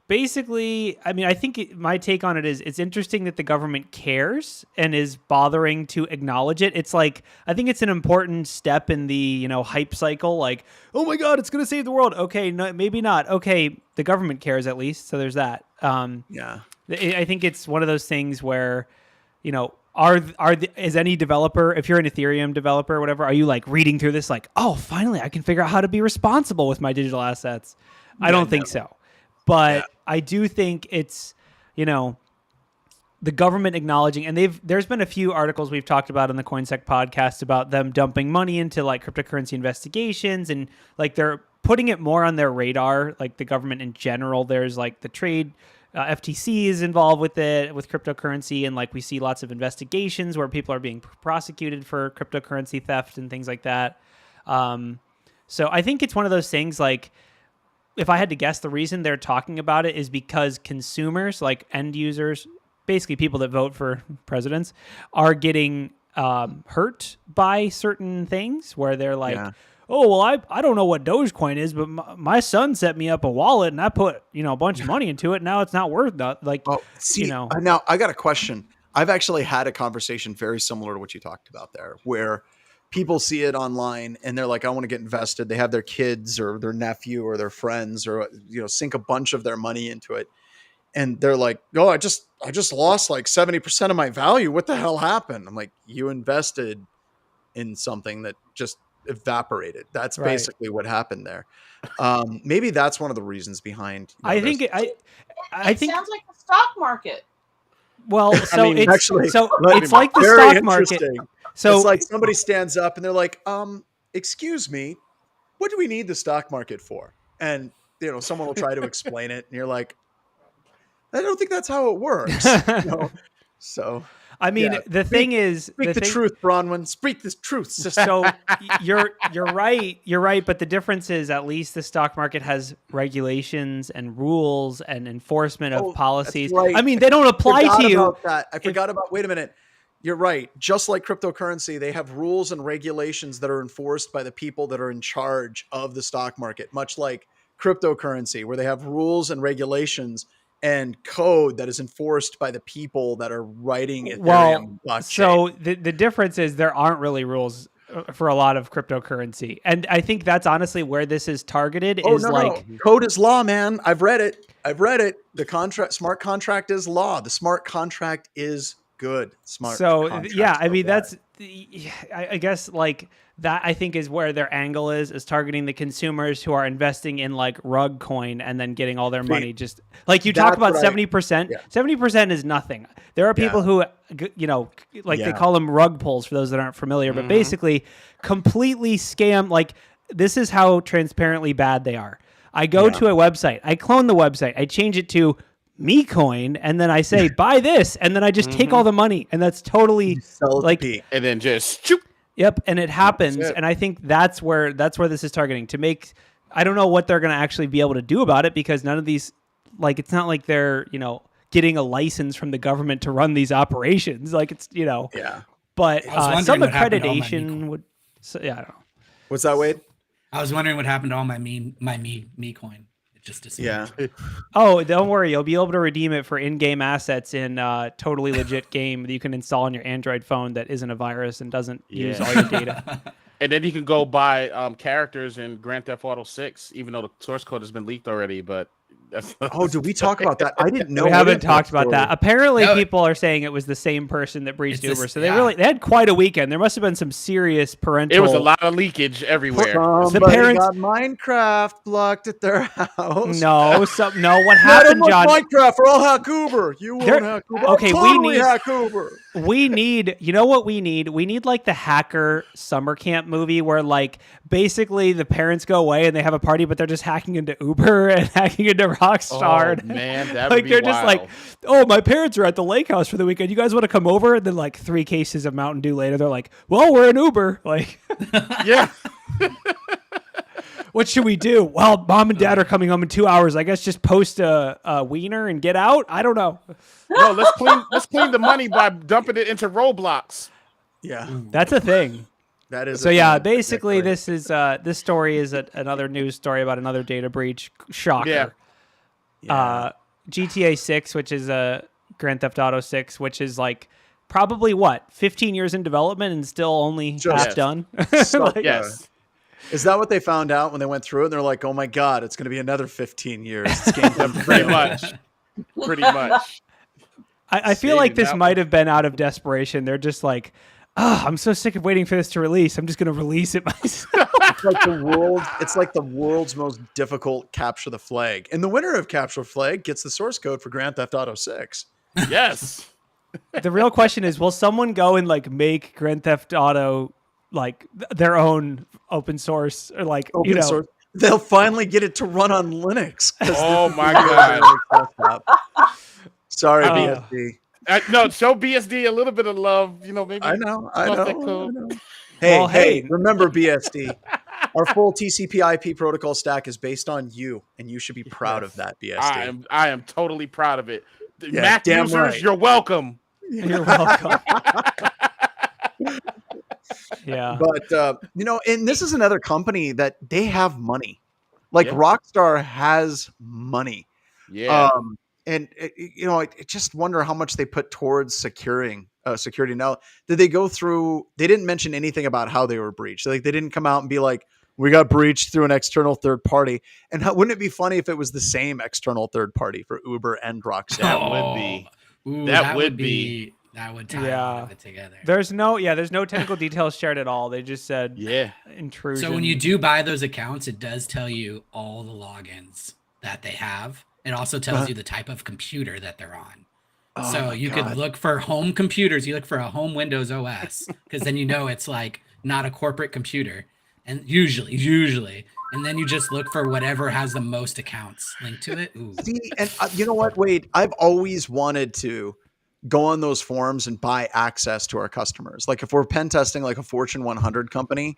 basically, I mean, I think my take on it is it's interesting that the government cares and is bothering to acknowledge it. It's like, I think it's an important step in the, hype cycle. Like, oh my God, it's going to save the world. Okay, no, maybe not. Okay, the government cares at least. So there's that. Yeah. I think it's one of those things where, is any developer, if you're an Ethereum developer or whatever, are you like reading through this like, oh, finally I can figure out how to be responsible with my digital assets? I don't think so. But I do think it's, the government acknowledging, and there's been a few articles we've talked about on the CoinSec podcast about them dumping money into like cryptocurrency investigations, and like they're putting it more on their radar, like the government in general. There's like the trade, FTC is involved with it, with cryptocurrency, and like we see lots of investigations where people are being prosecuted for cryptocurrency theft and things like that. So I think it's one of those things like, if I had to guess, the reason they're talking about it is because consumers, like end users, basically people that vote for presidents, are getting hurt by certain things where they're like, oh, well, I don't know what Dogecoin is, but my son set me up a wallet and I put, a bunch of money into it. Now it's not worth that. Like, now I got a question. I've actually had a conversation very similar to what you talked about there, where people see it online and they're like, I want to get invested. They have their kids or their nephew or their friends or, sink a bunch of their money into it. And they're like, oh, I just lost like 70% of my value. What the hell happened? I'm like, you invested in something that just evaporated. That's Right. basically what happened there. Maybe that's one of the reasons behind. I think It sounds like the stock market. Well, so mean, it's actually, it's like the very stock market. interesting. So it's like somebody stands up and they're like, excuse me, what do we need the stock market for? And someone will try to explain it, and you're like, I don't think that's how it works. So I mean, the thing is, speak the truth, Bronwyn. Speak the truth, sister. So you're right. But the difference is, at least the stock market has regulations and rules and enforcement of policies. Right. I mean, they don't apply to you. I forgot about. Wait a minute. You're right. Just like cryptocurrency, they have rules and regulations that are enforced by the people that are in charge of the stock market, much like cryptocurrency, where they have rules and regulations and code that is enforced by the people that are writing Ethereum blockchain. So the difference is there aren't really rules for a lot of cryptocurrency. And I think that's honestly where this is targeted code is law, man. I've read it. The smart contract is law. The smart contract is good. I mean, that's, I guess like that, I think is where their angle is targeting the consumers who are investing in like rug coin and then getting all their money. Just like you talk about 70%, 70% is nothing. There are people who, they call them rug pulls for those that aren't familiar, but basically completely scam. Like this is how transparently bad they are. I go to a website, I clone the website, I change it to MeCoin, and then I say buy this, and then I just take all the money, and that's totally like, and then just shoot. Yep, and it happens, and I think that's where this is targeting to make. I don't know what they're going to actually be able to do about it because none of these, like, it's not like they're getting a license from the government to run these operations. Like it's but some accreditation would. So, I don't know. What's that, Wade? I was wondering what happened to all my me coin. It just disappeared. Yeah. Oh, don't worry. You'll be able to redeem it for in-game assets in a totally legit game that you can install on your Android phone that isn't a virus and doesn't use all your data. And then you can go buy characters in Grand Theft Auto 6, even though the source code has been leaked already. But did we talk about that? I didn't know. We haven't talked about that. Apparently, people are saying it was the same person that breached Uber. So they had quite a weekend. There must have been some serious parental. It was a lot of leakage everywhere. The parents got Minecraft blocked at their house. No. What happened, John? Minecraft, or I'll hack Uber. You won't hack Uber. Okay, we need hack Uber. We need. You know what we need? We need like the hacker summer camp movie where like basically the parents go away and they have a party, but they're just hacking into Uber and hacking into Rockstar. Oh, man, that would like be they're wild. Just like, oh, my parents are at the lake house for the weekend. You guys want to come over? And then like 3 cases of Mountain Dew later, they're like, well, we're in Uber. Like, yeah. What should we do? Well, mom and dad are coming home in 2 hours. I guess just post a wiener and get out. I don't know. No, let's clean the money by dumping it into Roblox. Yeah, that's a thing. That is so. Yeah, basically, this is this story is another news story about another data breach. Shocker. Yeah. GTA 6, which is a Grand Theft Auto 6, which is like probably 15 years in development and still only half done. Yes. Is that what they found out when they went through it? And they're like, oh my God, it's going to be another 15 years. It's Pretty much. I feel like this might have been out of desperation. They're just like, oh, I'm so sick of waiting for this to release. I'm just going to release it myself. It's like the world's most difficult capture the flag. And the winner of capture the flag gets the source code for Grand Theft Auto 6. Yes. The real question is, will someone go and like make Grand Theft Auto like their own open source or like source? They'll finally get it to run on Linux. Oh my God. Sorry, BSD. No, show BSD a little bit of love. Maybe. I know. Hey, remember BSD. Our full TCP/IP protocol stack is based on you, and you should be proud of that, BSD. I am totally proud of it. Yeah, Mac users, right. you're welcome. You're welcome. Yeah. But, and this is another company that they have money. Like Rockstar has money. Yeah. And, I just wonder how much they put towards security. Now, did they go through, they didn't mention anything about how they were breached. Like they didn't come out and be like, we got breached through an external third party. And wouldn't it be funny if it was the same external third party for Uber and Rockstar? That would be. Ooh, that would be That would tie a lot of it together. There's no technical details shared at all. They just said intrusion. So when you do buy those accounts, it does tell you all the logins that they have. It also tells you the type of computer that they're on. So you could look for home computers. You look for a home Windows OS, because then you know it's like not a corporate computer. And usually. And then you just look for whatever has the most accounts linked to it. Ooh. See, and you know what, Wade? I've always wanted to go on those forums and buy access to our customers. Like if we're pen testing like a Fortune 100 company,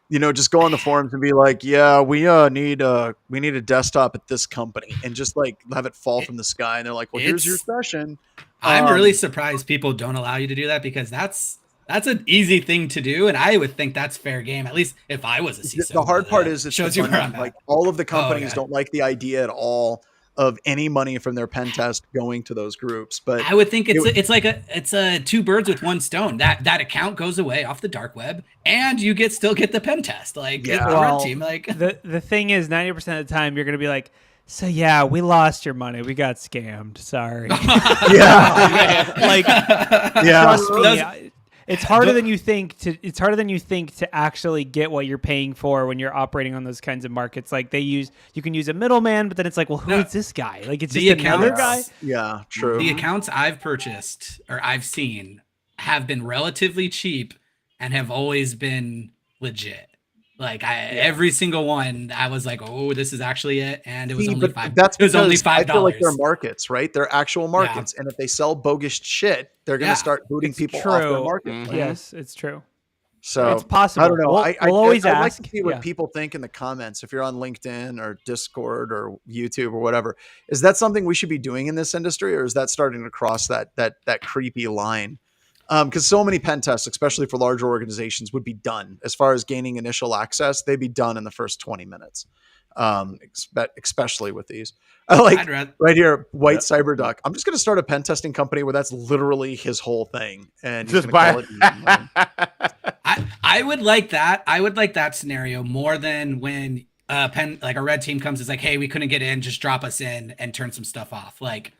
you know, just go on the forums and be like, yeah, we need a desktop at this company, and just like have it fall from the sky. And they're like, well, here's your session. I'm really surprised people don't allow you to do that, because that's an easy thing to do, and I would think that's fair game. At least if I was a CISO. The hard part is it shows you where I'm at. Like all of the companies don't like the idea at all of any money from their pen test going to those groups. But I would think it's a two birds with one stone. That account goes away off the dark web, and you still get the pen test. Like red team. Like the thing is, 90% of the time you're gonna be like, so yeah, we lost your money. We got scammed. Sorry. Trust me. It's harder than you think to actually get what you're paying for when you're operating on those kinds of markets. Like you can use a middleman, but then it's like, well, who is this guy? Like it's just another guy. Yeah, true. The accounts I've purchased or I've seen have been relatively cheap and have always been legit. Like every single one, I was like, "Oh, this is actually it," and it was only $5. That's because it was only $5. I feel like they're markets, right? They're actual markets, and if they sell bogus shit, they're going to start booting people off their market. Mm-hmm. Yes, it's true. So it's possible. I don't know. We'll always ask. I'd like to see what people think in the comments. If you're on LinkedIn or Discord or YouTube or whatever, is that something we should be doing in this industry, or is that starting to cross that creepy line? Because so many pen tests, especially for larger organizations, would be done as far as gaining initial access. They'd be done in the first 20 minutes, especially with these. Right here, White Cyberduck. I'm just going to start a pen testing company where that's literally his whole thing, and just buy it. I would like that. I would like that scenario more than when a red team comes. It's like, hey, we couldn't get in. Just drop us in and turn some stuff off. Like.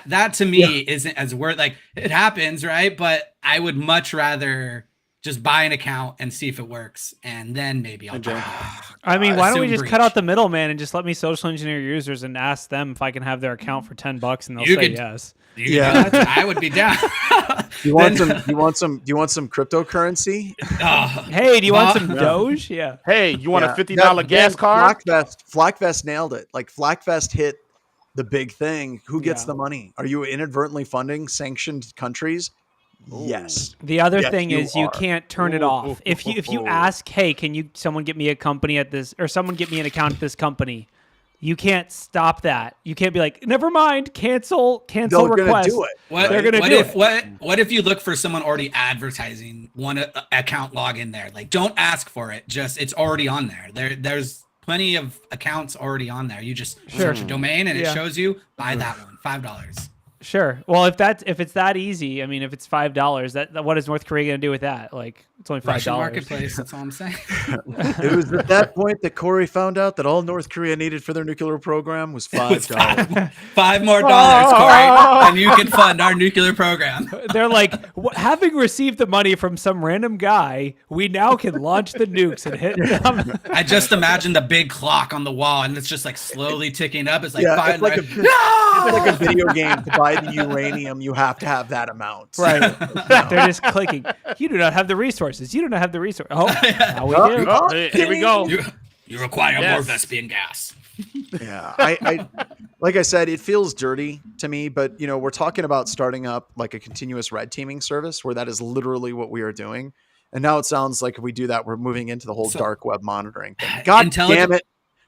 That to me isn't as worth, like it happens, right? But I would much rather just buy an account and see if it works, and then maybe I'll try it. I mean, why don't we just cut out the middleman and just let me social engineer users and ask them if I can have their account for $10 and they'll say yes. Yeah, I would be down. You want some cryptocurrency? Hey, do you want some Doge? Yeah. Hey, you want a $50 gas card? Flakfest nailed it. Like Flakfest hit the big thing. Who gets the money? Are you inadvertently funding sanctioned countries? Ooh. Yes. The other thing is you can't turn it off. If you ask, hey, can someone get me a company at this, or someone get me an account at this company? You can't stop that. You can't be like, never mind, cancel request. Do it. They're gonna do it. What if you look for someone already advertising one account login there? Like, don't ask for it. Just it's already on there. There's plenty of accounts already on there. You just search a domain and it shows you, buy that one, $5. Sure. Well, if it's that easy, I mean, if it's $5, that what is North Korea going to do with that? Like, it's only $5. Russian marketplace. That's all I'm saying. It was at that point that Corey found out that all North Korea needed for their nuclear program was $5. $5 more, Corey, and you can fund our nuclear program. They're like, having received the money from some random guy, we now can launch the nukes and hit them. I just imagine the big clock on the wall, and it's just like slowly ticking up. It's like it's like a video game. To buy the uranium, you have to have that amount. Right. They're just clicking. You do not have the resources. You do not have the resources. Oh, now we do. Oh, here we go. You require more Vespian gas. Yeah. I like I said, it feels dirty to me, but we're talking about starting up like a continuous red teaming service where that is literally what we are doing. And now it sounds like if we do that, we're moving into the whole dark web monitoring thing. God damn it.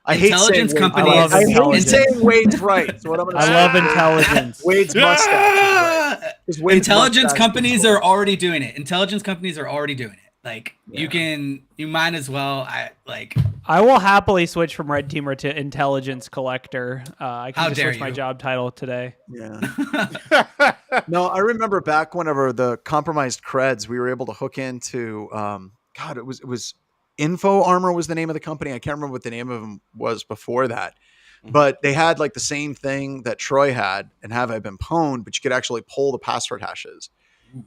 I hate saying companies. I hate saying Wade's right. So what I'm I love intelligence. Wade's mustache is right. Intelligence companies are already doing it. Intelligence companies are already doing it. Like you might as well. I will happily switch from red teamer to intelligence collector. I can just switch my job title today. Yeah. No, I remember back whenever the compromised creds, we were able to hook into. It was. Info Armor was the name of the company. I can't remember what the name of them was before that, but they had like the same thing that Troy had and Have I Been Pwned, but you could actually pull the password hashes.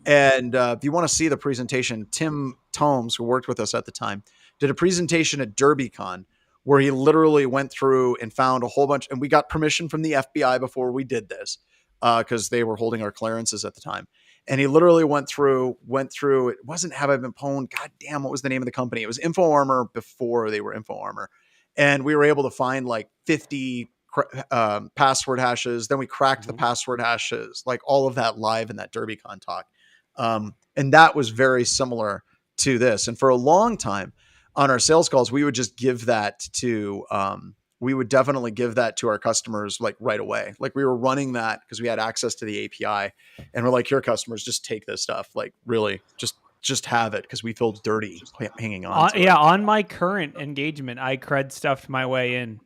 And if you want to see the presentation, Tim Tomes, who worked with us at the time, did a presentation at DerbyCon where he literally went through and found a whole bunch. And we got permission from the FBI before we did this because they were holding our clearances at the time. And he literally went through. It wasn't Have I Been Pwned? God damn, what was the name of the company? It was InfoArmor before they were InfoArmor. And we were able to find like 50 password hashes. Then we cracked the password hashes, like all of that live in that DerbyCon talk. And that was very similar to this. And for a long time on our sales calls, we would just give that to, we would definitely give that to our customers like right away. Like we were running that because we had access to the API and we're like, here, customers, just take this stuff. Like really just have it because we feel dirty hanging on. Yeah. On my current engagement, I cred stuffed my way in.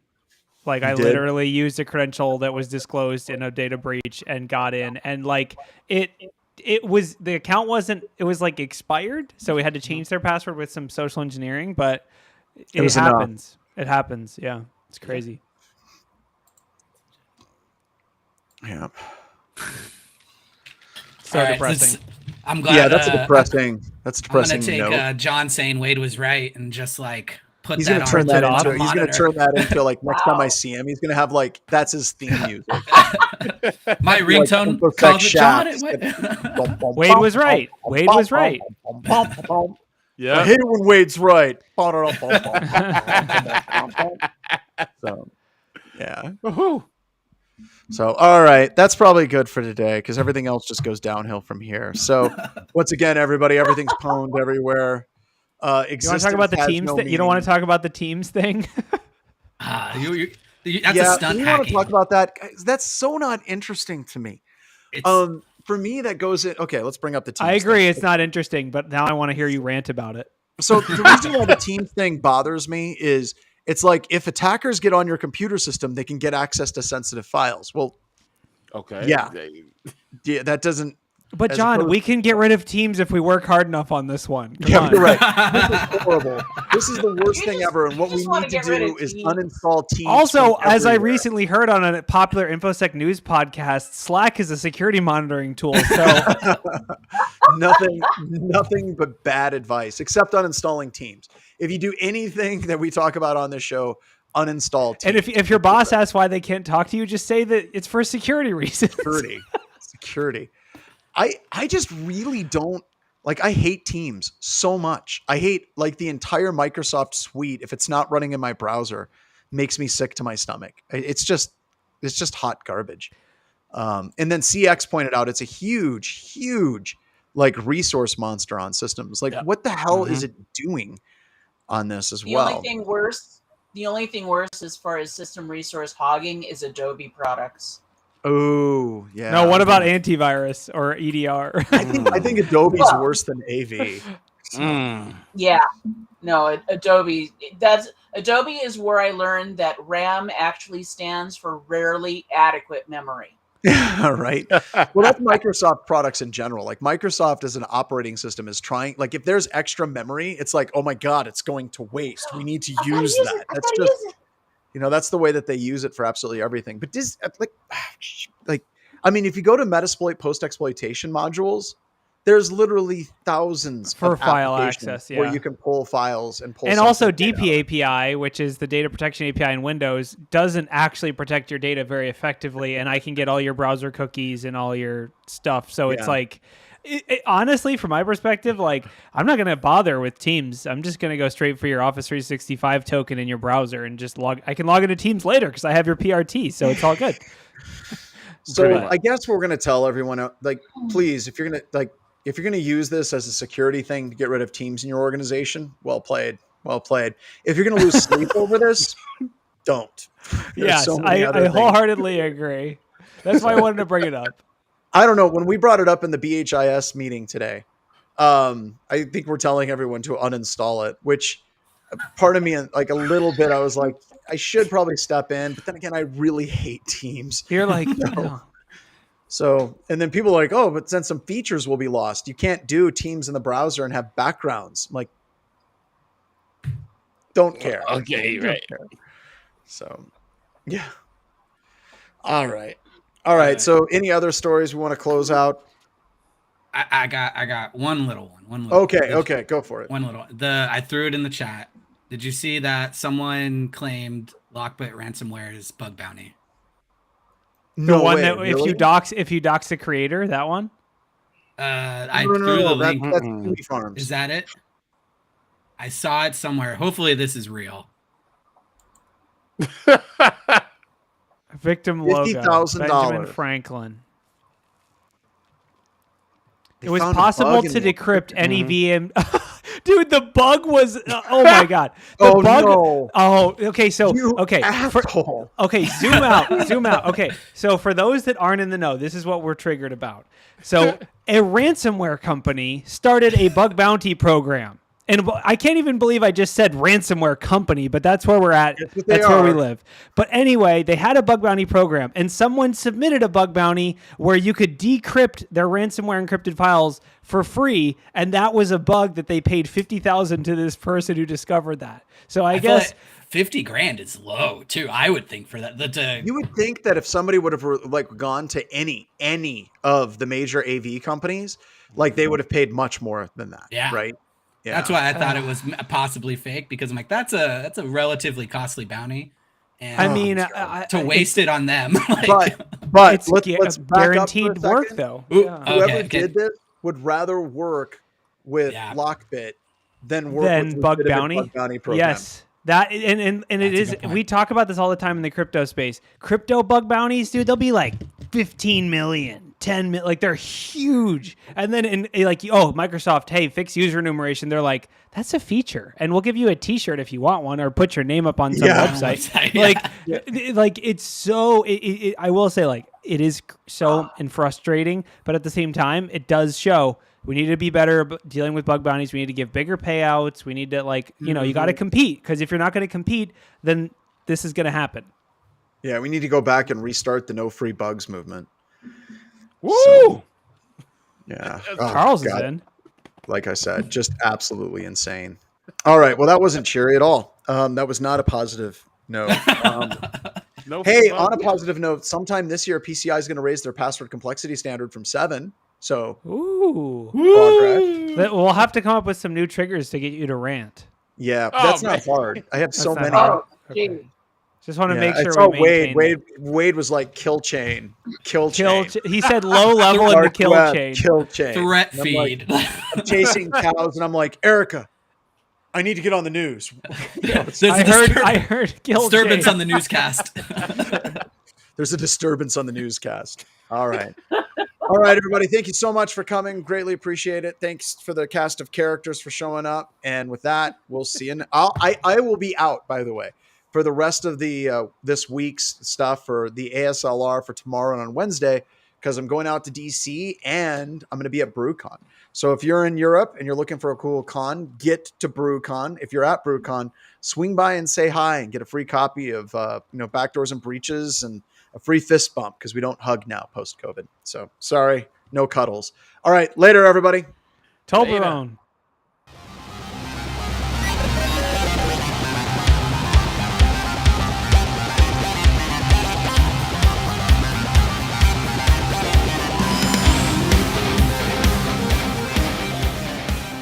Like I literally used a credential that was disclosed in a data breach and got in, and like it was, the account wasn't, it was like expired. So we had to change their password with some social engineering, but it happens. It happens. Yeah. It's crazy. Yeah. So depressing. I'm glad. Yeah, that's a depressing. That's a depressing. I'm gonna take John saying Wade was right and just like put he's that gonna turn that on. into. He's gonna turn that into like next time I see him, he's gonna have like that's his theme music. My ringtone calls it John. Wade was right. Wade was right. Yeah, I hate it when Wade's right. So, yeah. Woohoo. So, all right, that's probably good for today because everything else just goes downhill from here. So, once again, everybody, everything's pwned everywhere. You want to talk about the teams? You don't want to talk about the teams thing? That's a stunt you hacking. Want to talk about that? That's so not interesting to me. For me, that goes in. Okay, let's bring up the teams. I agree, it's not interesting, but now I want to hear you rant about it. So the reason why the team thing bothers me is it's like if attackers get on your computer system, they can get access to sensitive files. Well, okay, yeah, that doesn't. But John, we can get rid of teams if we work hard enough on this one. You're right. This is horrible. This is the worst thing ever. And what we need to do is uninstall teams. Also, as I recently heard on a popular InfoSec news podcast, Slack is a security monitoring tool. So nothing but bad advice, except uninstalling teams. If you do anything that we talk about on this show, uninstall teams. And if your boss asks why they can't talk to you, just say that it's for security reasons. Security. I just really don't like, I hate Teams so much. I hate like the entire Microsoft suite. If it's not running in my browser, makes me sick to my stomach. It's just hot garbage. And then CX pointed out, it's a huge like resource monster on systems. Like what the hell is it doing on this as well? The only thing worse as far as system resource hogging is Adobe products. Oh, yeah. No, what about antivirus or EDR? I think Adobe's worse than AV. Yeah. No, Adobe is where I learned that RAM actually stands for rarely adequate memory. Right. Well, that's Microsoft products in general. Like Microsoft as an operating system is trying, like if there's extra memory, it's like, oh my God, it's going to waste. We need to use that. That's just that's the way that they use it for absolutely everything. But this, I mean, if you go to Metasploit post-exploitation modules, there's literally thousands for of file access, where you can pull files and pull. And also DP API, which is the data protection API in Windows, doesn't actually protect your data very effectively. And I can get all your browser cookies and all your stuff. So it's like, honestly, from my perspective, like I'm not going to bother with Teams. I'm just going to go straight for your Office 365 token in your browser and just I can log into Teams later because I have your PRT. So it's all good. So I guess we're going to tell everyone, like, please, if you're going to use this as a security thing to get rid of Teams in your organization, well played. If you're going to lose sleep over this, don't. Yes, I wholeheartedly agree. That's why I wanted to bring it up. I don't know. When we brought it up in the BHIS meeting today, I think we're telling everyone to uninstall it, which part of me, like a little bit, I was like, I should probably step in. But then again, I really hate Teams. You're like, no. So, and then people are like, oh, but then some features will be lost. You can't do Teams in the browser and have backgrounds. I'm like, don't care. Okay, right. Care. So, yeah. All right. So any other stories we want to close out? I got one little one. One little Okay, go for it. One little. I threw it in the chat. Did you see that someone claimed LockBit ransomware is bug bounty? The one way, that really? if you dox the creator, that one? I threw the link. That's Kiwi Farms. Is that it? I saw it somewhere. Hopefully this is real. Victim logo. $50,000. Benjamin Franklin. They It was found a possible bug to in the- decrypt any VM. Dude, the bug was. Oh my god. The Oh, bug. no. Oh, okay. So You okay. asshole. Okay, zoom out. Zoom out. Okay, so for those that aren't in the know, this is what we're triggered about. So a ransomware company started a bug bounty program. And I can't even believe I just said ransomware company, but that's where we're at. That's where we live. But anyway, they had a bug bounty program, and someone submitted a bug bounty where you could decrypt their ransomware encrypted files for free, and that was a bug that they paid $50,000 to this person who discovered that. So I guess feel like 50 grand is low too. I would think for that. You would think that if somebody would have gone to any of the major AV companies, like they would have paid much more than that. Yeah. Right. Yeah. That's why I thought it was possibly fake, because I'm like, that's a relatively costly bounty. And I mean, to waste it on them. But it's let's back up for a guaranteed work second. though. Ooh, Yeah. Whoever did this would rather work with LockBit than work with Bug legitimate bounty. bug bounty program. Yes. That and it is. We talk about this all the time in the crypto space. Crypto bug bounties, dude, they'll be like 15 million, 10 million, like they're huge. And then Microsoft, hey, fix user enumeration. They're like, that's a feature, and we'll give you a T-shirt if you want one, or put your name up on some website. Like it's so. I will say, like, it is so frustrating, but at the same time, it does show. We need to be better dealing with bug bounties. We need to give bigger payouts. We need to you got to compete, because if you're not going to compete, then this is going to happen. Yeah, we need to go back and restart the no free bugs movement. Woo! So, yeah. Charles is in. Like I said, just absolutely insane. All right. Well, that wasn't cheery at all. That was not a positive note. Hey, on a positive note, sometime this year, PCI is going to raise their password complexity standard from 7. So, progress. We'll have to come up with some new triggers to get you to rant. Yeah, that's not hard. I have so many. Okay. Just want to make sure I saw we maintain Wade was like kill chain. He said low level in the kill chain. Kill chain. Threat feed. I'm chasing cows, and I'm like, Erica, I need to get on the news. I heard kill disturbance chain. on the newscast. There's a disturbance on the newscast. All right. All right, everybody. Thank you so much for coming. Greatly appreciate it. Thanks for the cast of characters for showing up. And with that, we'll see you. I will be out, by the way, for the rest of the this week's stuff for the ASLR for tomorrow and on Wednesday, because I'm going out to DC and I'm going to be at BrewCon. So if you're in Europe and you're looking for a cool con, get to BrewCon. If you're at BrewCon, swing by and say hi and get a free copy of Backdoors and Breaches and a free fist bump, because we don't hug now post-COVID. So sorry, no cuddles. All right, later, everybody. Toblerone.